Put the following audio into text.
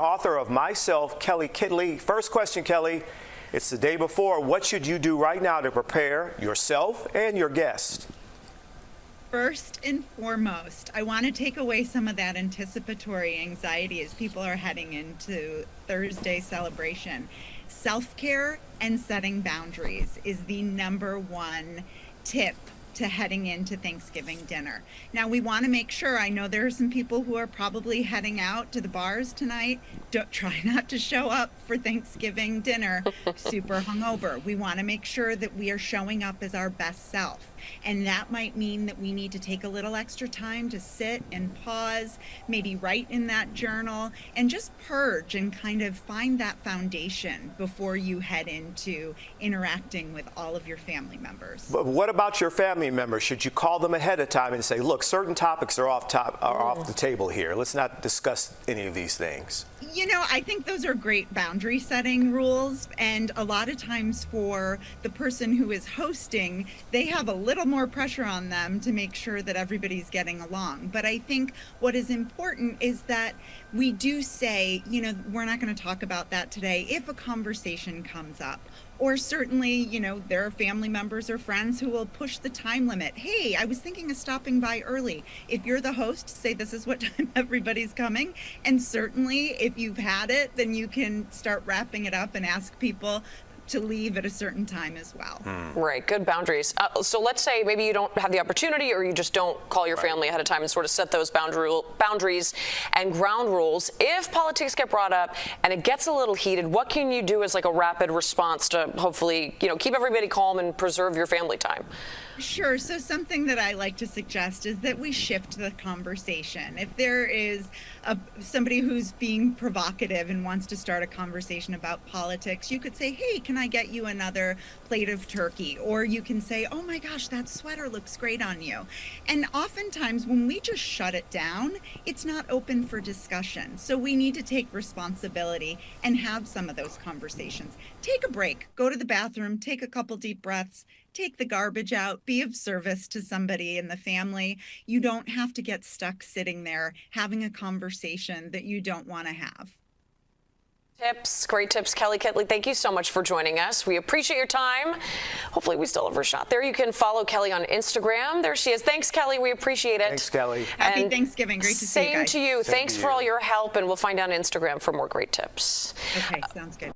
Author of Myself, Kelly Kidley. First question, Kelly. It's the day before. What should you do right now to prepare yourself and your guest? First and foremost, I want to take away some of that anticipatory anxiety as people are heading into Thursday celebration. Self-care and setting boundaries is the #1 tip to heading into Thanksgiving dinner. Now, we want to make sure, I know there are some people who are probably heading out to the bars tonight. Don't try not to show up for Thanksgiving dinner super hungover. We want to make sure that we are showing up as our best self. And that might mean that we need to take a little extra time to sit and pause, maybe write in that journal, and just purge and kind of find that foundation before you head into interacting with all of your family members. But what about your family members? Should you call them ahead of time and say, look, certain topics are off the table here. Let's not discuss any of these things. You know, I think those are great boundary setting rules, and a lot of times for the person who is hosting, they have a little more pressure on them to make sure that everybody's getting along. But I think what is important is that we do say, you know, we're not going to talk about that today if a conversation comes up. Or certainly, you know, there are family members or friends who will push the time limit. Hey, I was thinking of stopping by early. If you're the host, say this is what time everybody's coming. And certainly, if you've had it, then you can start wrapping it up and ask people to leave at a certain time as well. Right, good boundaries. So let's say maybe you don't have the opportunity, or you just don't call your family ahead of time and sort of set those boundaries and ground rules. If politics get brought up and it gets a little heated, what can you do as like a rapid response to hopefully, you know, keep everybody calm and preserve your family time? Sure. So something that I like to suggest is that we shift the conversation. If there is somebody who's being provocative and wants to start a conversation about politics, you could say, hey, can I get you another plate of turkey? Or you can say, oh my gosh, that sweater looks great on you. And oftentimes when we just shut it down, it's not open for discussion. So we need to take responsibility and have some of those conversations. Take a break, go to the bathroom, take a couple deep breaths, take the garbage out, be of service to somebody in the family. You don't have to get stuck sitting there having a conversation that you don't want to have. Tips, great tips. Kelly Kidley, thank you so much for joining us. We appreciate your time. Hopefully we still have her shot there. You can follow Kelly on Instagram. There she is. Thanks, Kelly. We appreciate it. Thanks, Kelly. Happy Thanksgiving. Great to see you guys. Same to you. Same Thanks to for you. all your help, and we'll find you on Instagram for more great tips. Okay, sounds good.